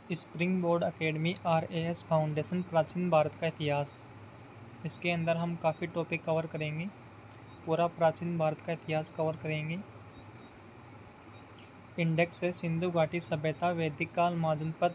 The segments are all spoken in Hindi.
Spring board academy RAS foundation प्राचीन भारत का इतिहास। इसके अंदर हम काफ़ी टॉपिक कवर करेंगे, पूरा प्राचीन भारत का इतिहास कवर करेंगे। इंडेक्स है सिंधु घाटी सभ्यता, वैदिक काल, महाजनपद,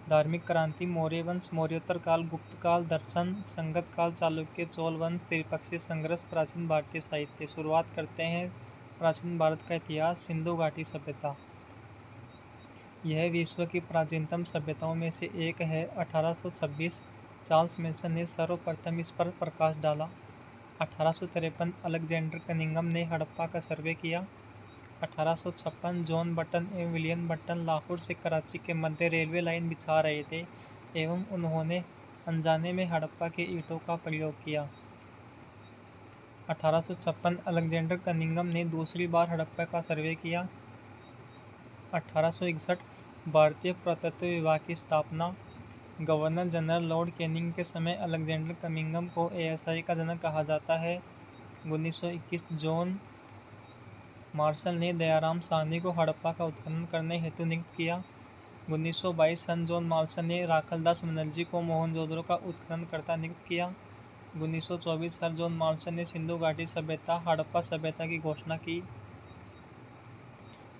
धार्मिक क्रांति, मौर्य वंश, मौर्योत्तर काल, गुप्त काल, दर्शन, संगत काल, चालुक्य, चोल वंश, त्रिपक्षीय संघर्ष, प्राचीन भारतीय साहित्य। शुरुआत करते हैं प्राचीन भारत का इतिहास। सिंधु घाटी सभ्यता यह विश्व की प्राचीनतम सभ्यताओं में से एक है। 1826 चार्ल्स मेसन ने सर्वप्रथम इस पर प्रकाश डाला। 1853 अलेक्जेंडर कनिंघम ने हड़प्पा का सर्वे किया। 1856 जॉन बटन एवं विलियम बटन लाहौर से कराची के मध्य रेलवे लाइन बिछा रहे थे एवं उन्होंने अनजाने में हड़प्पा के ईंटों का प्रयोग किया। 1856 अलेक्जेंडर कनिंघम ने दूसरी बार हड़प्पा का सर्वे किया। 1861 भारतीय पुरातत्व विभाग की स्थापना। गवर्नर जनरल लॉर्ड कैनिंग के समय अलेक्जेंडर कनिंघम को ASI का जनक कहा जाता है। 1921 जॉन मार्शल ने दयाराम साहनी को हड़प्पा का उत्खनन करने हेतु नियुक्त किया। 1922 सन जॉन मार्शल ने राखलदास बनर्जी को मोहनजोदड़ो का उत्खनन करता नियुक्त किया। 1924 सर जॉन मार्शल ने सिंधु घाटी सभ्यता हड़प्पा सभ्यता की घोषणा की।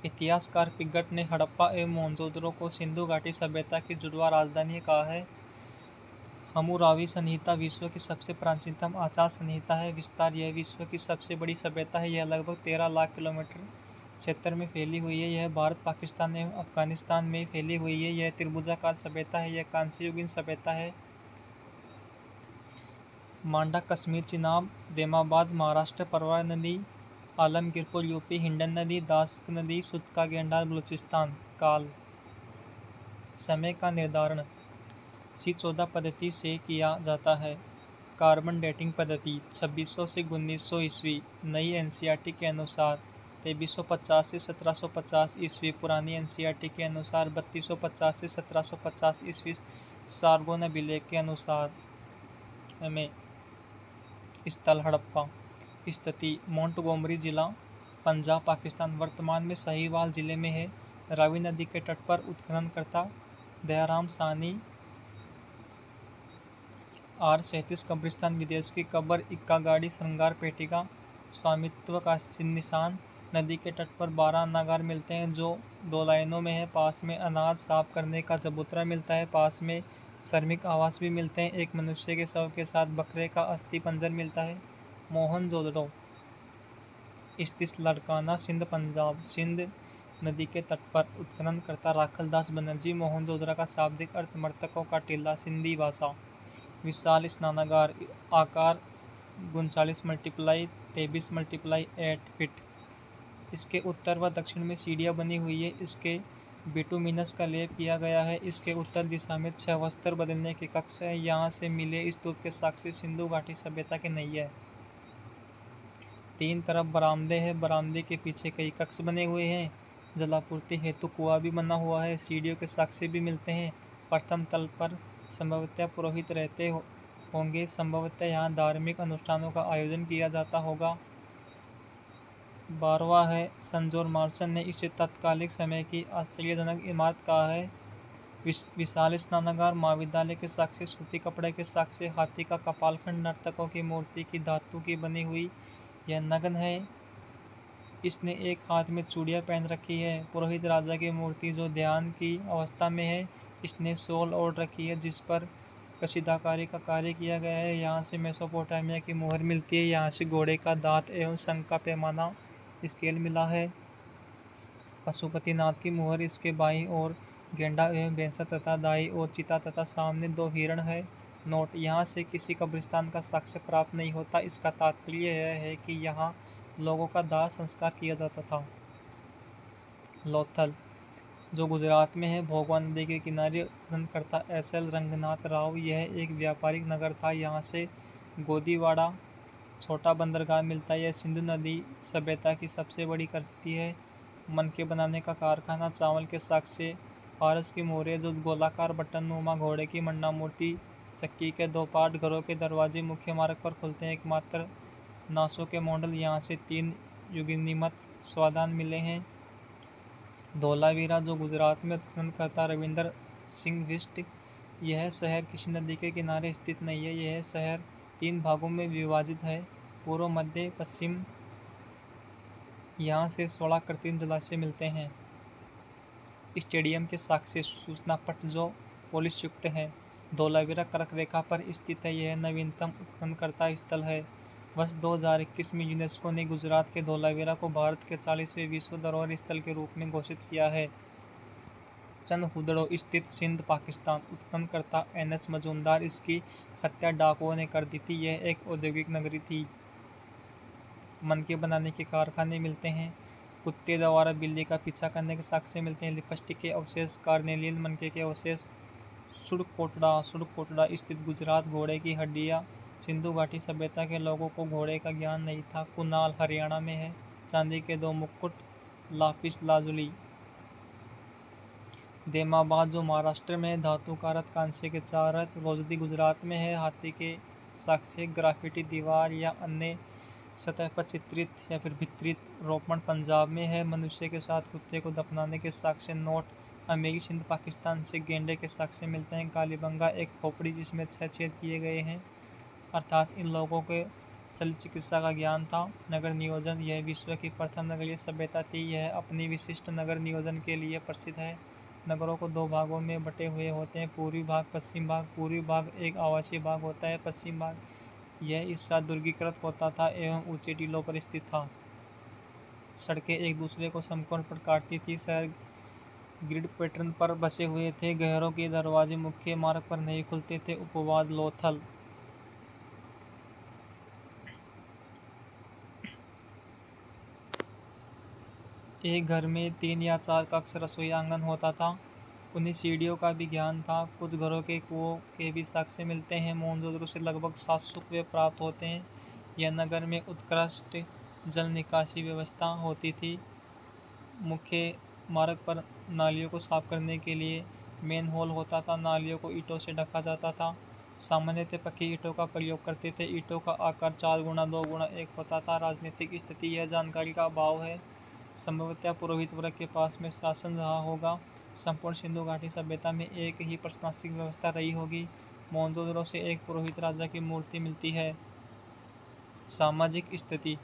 इतिहासकार पिगट ने हड़प्पा एवं मोहनजोदड़ो को सिंधु घाटी सभ्यता की जुड़वा राजधानी कहा है। हम्मुराबी संहिता विश्व की सबसे प्राचीनतम आचार संहिता है। विस्तार यह विश्व की सबसे बड़ी सभ्यता है। यह लगभग 13 लाख किलोमीटर क्षेत्र में फैली हुई है। यह भारत, पाकिस्तान एवं अफगानिस्तान में फैली हुई है। यह त्रिभुजाकार सभ्यता है। यह कांस्ययुगीन सभ्यता है। मांडा कश्मीर, चिनाब देमाबाद महाराष्ट्र, परवार नदी आलमगीरपुर यूपी, हिंडन नदी, दास्क नदी, सुतका गेंडार बलूचिस्तान। काल समय का निर्धारण C14 पद्धति से किया जाता है। कार्बन डेटिंग पद्धति 2600 से 1900 ईस्वी नई NCERT के अनुसार, 2350 से 1750 ईस्वी पुरानी NCERT के अनुसार, 3250 से 1750 ईस्वी सारगोन अभिलेख के अनुसार में। स्थल हड़प्पा। स्थिति मोंटगोमरी जिला, पंजाब, पाकिस्तान। वर्तमान में साहिवाल जिले में है। रावी नदी के तट पर। उत्खननकर्ता दयाराम साहनी। R37 कब्रिस्तान, विदेश की कब्र, इक्का गाड़ी, श्रृंगार पेटिका। स्वामित्व का निशान। नदी के तट पर 12 अन्नागार मिलते हैं जो 2 लाइनों में है। पास में अनाज साफ करने का चबूतरा मिलता है। पास में श्रमिक आवास भी मिलते हैं। एक मनुष्य के शव के साथ बकरे का अस्थि पंजर मिलता है। मोहनजोदड़ो स्थित लाड़काना, सिंध, पंजाब। सिंध नदी के तट पर। उत्खननकर्ता राखलदास बनर्जी। मोहनजोदड़ो का शाब्दिक अर्थ मृतकों का टीला, सिंधी भाषा। विशाल स्नानागार, आकार 39 × 23 × 8 फीट। इसके उत्तर व दक्षिण में सीढ़ियाँ बनी हुई है। इसके बिटुमिनस का लेप किया गया है। इसके उत्तर दिशा में 6 वस्त्र बदलने के कक्ष है। यहाँ से मिले स्तूप के साक्षी सिंधु घाटी सभ्यता के नैये। 3 तरफ बरामदे हैं। बरामदे के पीछे कई कक्ष बने हुए हैं। जलापूर्ति हेतु कुआं भी बना हुआ है। सीढ़ियों के साक्ष्य भी मिलते हैं। प्रथम तल पर संभवतः पुरोहित रहते होंगे। संभवतः यहाँ धार्मिक अनुष्ठानों का आयोजन किया जाता होगा। 12वां है सन जॉन मार्शल ने इसे तत्कालिक समय की आश्चर्यजनक इमारत कहा है। विशाल स्नानागार, महाविद्यालय के साक्ष्य, सूती कपड़े के साक्ष्य, हाथी का कपालखंड, नर्तकों की मूर्ति की धातु की बनी हुई। यह नग्न है। इसने एक हाथ में चूड़ियाँ पहन रखी है। पुरोहित राजा की मूर्ति जो ध्यान की अवस्था में है। इसने शॉल ओढ़ रखी है जिस पर कशीदाकारी का कार्य किया गया है। यहाँ से मेसोपोटामिया की मोहर मिलती है। यहाँ से घोड़े का दांत एवं शंख का पैमाना स्केल मिला है। पशुपतिनाथ की मोहर इसके बाईं ओर गेंडा एवं भैंसा तथा दाईं ओर चीता तथा सामने 2 हिरण है। नोट: यहाँ से किसी कब्रिस्तान का साक्ष्य प्राप्त नहीं होता। इसका तात्पर्य यह है कि यहाँ लोगों का दाह संस्कार किया जाता था। लोथल, जो गुजरात में है, भोगवा नदी के किनारे। उत्खननकर्ता SL रंगनाथ राव। यह एक व्यापारिक नगर था। यहाँ से गोदीवाड़ा छोटा बंदरगाह मिलता है। यह सिंधु नदी सभ्यता की सबसे बड़ी कृति है। मनके बनाने का कारखाना, चावल के साक्ष्य, फारस की मोहरें जो गोलाकार बटन नुमा, घोड़े की मंडा मूर्ति, चक्की के 2 पार्ट, घरों के दरवाजे मुख्य मार्ग पर खुलते हैं। एकमात्र नासों के मॉडल। यहाँ से 3 युगनिमत स्वादान मिले हैं। धोलावीरा, जो गुजरात में। उत्खननकर्ता रविंद्र सिंहविष्ट। यह शहर किसी नदी के किनारे स्थित नहीं है। यह शहर 3 भागों में विभाजित है, पूर्व, मध्य, पश्चिम। यहाँ से 16 कृत्रिम जलाशय मिलते हैं। स्टेडियम के साक्ष्य सूचना पट जो पोलिस युक्त है, धोलावीरा कर्क रेखा पर स्थित है। यह नवीनतम उत्खननकर्ता स्थल है। वर्ष 2021 में यूनेस्को ने गुजरात के धोलावीरा को भारत के 40वें विश्व धरोहर स्थल के रूप में घोषित किया है। चंद हुदड़ो स्थित सिंध, पाकिस्तान। उत्खननकर्ता NH मजूमदार। इसकी हत्या डाकुओं ने कर दी थी। यह एक औद्योगिक नगरी थी। मनके बनाने के कारखाने मिलते हैं। कुत्ते द्वारा बिल्ली का पीछा करने के साक्ष्य मिलते हैं। लिपस्टिक के अवशेष, कार्नेलियन मनके के अवशेष। सुड़कोटड़ा स्थित गुजरात। घोड़े की हड्डियाँ। सिंधु घाटी सभ्यता के लोगों को घोड़े का ज्ञान नहीं था। कुनाल हरियाणा में है। चांदी के 2 मुकुट। Lapis lazuli. देमाबाद जो महाराष्ट्र में है। धातु का रथ, कांस्य के 4 रथ। रोजदी गुजरात में है। हाथी के साक्ष्य। ग्राफिटी दीवार या अन्य सतह पर चित्रित या फिर भित्रित रोपण पंजाब में है। मनुष्य के साथ कुत्ते को दफनाने के साक्ष्य नोट अमेरी, सिंध, पाकिस्तान से गेंडे के साक्ष्य मिलते हैं। कालीबंगा एक खोपड़ी जिसमें 6 छेद किए गए हैं, अर्थात इन लोगों के शल्य चिकित्सा का ज्ञान था। नगर नियोजन, यह विश्व की प्रथम नगरीय सभ्यता थी। यह अपनी विशिष्ट नगर नियोजन के लिए प्रसिद्ध है। नगरों को 2 भागों में बटे हुए होते हैं, पूर्वी भाग, पश्चिम भाग। पूर्वी भाग एक आवासीय भाग होता है। पश्चिम भाग यह इस साथ दुर्गीकृत होता था एवं ऊंचे टीलों पर स्थित था। सड़कें एक दूसरे को समकोण पर काटती थी। शहर ग्रिड पैटर्न पर बसे हुए थे। गहरों के दरवाजे मुख्य मार्ग पर नहीं खुलते थे। उपवाद लोथल। एक घर में 3 या 4 कक्ष, रसोई, आंगन होता था। उन्हें सीढ़ियों का भी ज्ञान था। कुछ घरों के कुओं के भी साक्ष्य मिलते हैं। मोहनजोदड़ो से लगभग 700 कुएं प्राप्त होते हैं। यह नगर में उत्कृष्ट जल निकासी व्यवस्था होती थी। मुख्य मार्ग पर नालियों को साफ करने के लिए मेन होल होता था। नालियों को ईंटों से ढका जाता था। सामान्यतः पक्की ईंटों का प्रयोग करते थे। ईंटों का आकार 4 गुणा 2 गुणा 1 होता था। राजनीतिक स्थिति, यह जानकारी का अभाव है। संभवतः पुरोहित वर्ग के पास में शासन रहा होगा। संपूर्ण सिंधु घाटी सभ्यता में एक ही प्रशासनिक व्यवस्था रही होगी। मोहनजोदड़ो से एक पुरोहित राजा की मूर्ति मिलती है। सामाजिक स्थिति,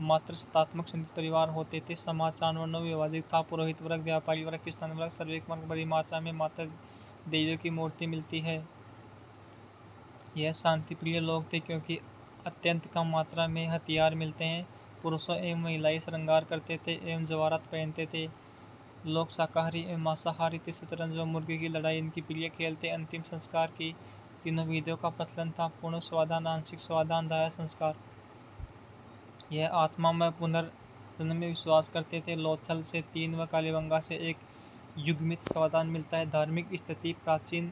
मात्र सत्तात्मक सिंध परिवार होते थे। समाज 4 वर्णों में विभाजित था। पुरोहित वर्ग, व्यापारी वर्ग, किसान वर्ग, श्रमिक वर्ग। बड़ी मात्रा में माता देवियों की मूर्ति मिलती है। यह शांति प्रिय लोग थे क्योंकि अत्यंत कम मात्रा में हथियार मिलते हैं। पुरुषों एवं महिलाएं श्रृंगार करते थे एवं जवारात पहनते थे। लोग शाकाहारी एवं मांसाहारी थे। शतरंज व मुर्गे की लड़ाई इनकी प्रिय खेल थे। अंतिम संस्कार की तीनों विधियों का प्रचलन था। पूर्ण स्वादान, आंशिक स्वादान, दाह संस्कार। यह आत्मा में पुनर्जन्म में विश्वास करते थे। लोथल से 3 व कालीबंगा से 1 युग्मित स्वादान मिलता है। धार्मिक स्थिति, प्राचीन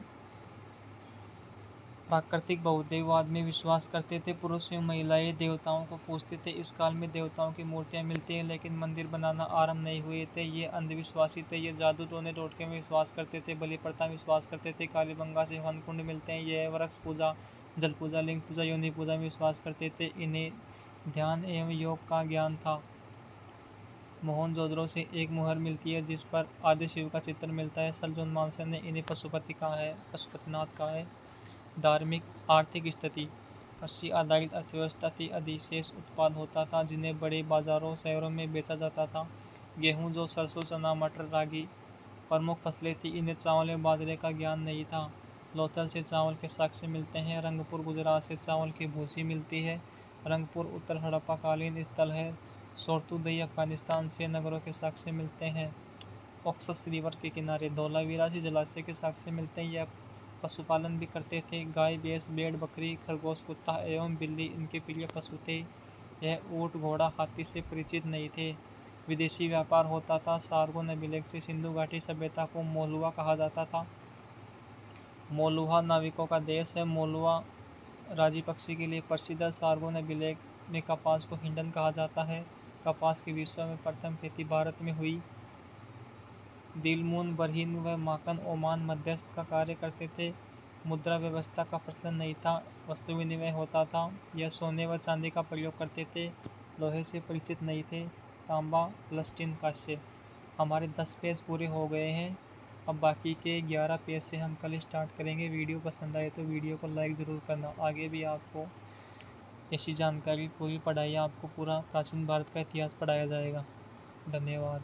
प्राकृतिक बहुदेववाद में विश्वास करते थे। पुरुष एवं महिलाएं देवताओं को पूजते थे। इस काल में देवताओं की मूर्तियां मिलती हैं, लेकिन मंदिर बनाना आरंभ नहीं हुए थे। ये अंधविश्वासी थे। ये जादू टोने टोटके में विश्वास करते थे। बलि प्रथा में विश्वास करते थे। कालीबंगा से वनकुंड मिलते हैं। यह वृक्ष पूजा, जल पूजा, लिंग पूजा, योनि पूजा में विश्वास करते थे। इन्हें ध्यान एवं योग का ज्ञान था। मोहनजोदड़ो से एक मुहर मिलती है जिस पर आदि शिव का चित्र मिलता है। सलजोन मानसन ने इन्हें पशुपतिनाथ कहा है। धार्मिक आर्थिक स्थिति, कृषि आधारित अर्थव्यवस्था थी। अधिशेष उत्पाद होता था जिन्हें बड़े बाजारों, शहरों में बेचा जाता था। गेहूं, जौ, सरसों, चना, मटर, रागी प्रमुख फसलें थी। इन्हें चावल एवं बाजरे का ज्ञान नहीं था। लोथल से चावल के साक्ष्य मिलते हैं। रंगपुर गुजरात से चावल की भूसी मिलती है। रंगपुर उत्तर हड़प्पाकालीन स्थल है। सोरतुदई अफगानिस्तान से नगरों के साक्ष्य मिलते हैं। ऑक्सस रिवर के किनारे धौलावीरा से जलाशय के साक्ष्य मिलते हैं। यह पशुपालन भी करते थे। गाय, भैंस, भेड़, बकरी, खरगोश, कुत्ता एवं बिल्ली इनके प्रिय पशु थे। यह ऊँट, घोड़ा, हाथी से परिचित नहीं थे। विदेशी व्यापार होता था। सार्गोन अभिलेख से सिंधु घाटी सभ्यता को मोलुआ कहा जाता था। मोलुआ नाविकों का देश है। मोलुआ राजी पक्षी के लिए प्रसिद्ध है। सार्गोन अभिलेख में कपास को हिंडन कहा जाता है। कपास की विश्व में प्रथम खेती भारत में हुई। दिलमून, बरहीन व माकन ओमान मध्यस्थ का कार्य करते थे। मुद्रा व्यवस्था का प्रचलन नहीं था। वस्तु विनिमय होता था। यह सोने व चांदी का प्रयोग करते थे। लोहे से परिचित नहीं थे। तांबा, प्लस्टीन, कांस्य। हमारे 10 पेज पूरे हो गए हैं। अब बाकी के 11 पेज से हम कल स्टार्ट करेंगे। वीडियो पसंद आए तो वीडियो को लाइक ज़रूर करना। आगे भी आपको ऐसी जानकारी, पूरी पढ़ाई, आपको पूरा प्राचीन भारत का इतिहास पढ़ाया जाएगा। धन्यवाद।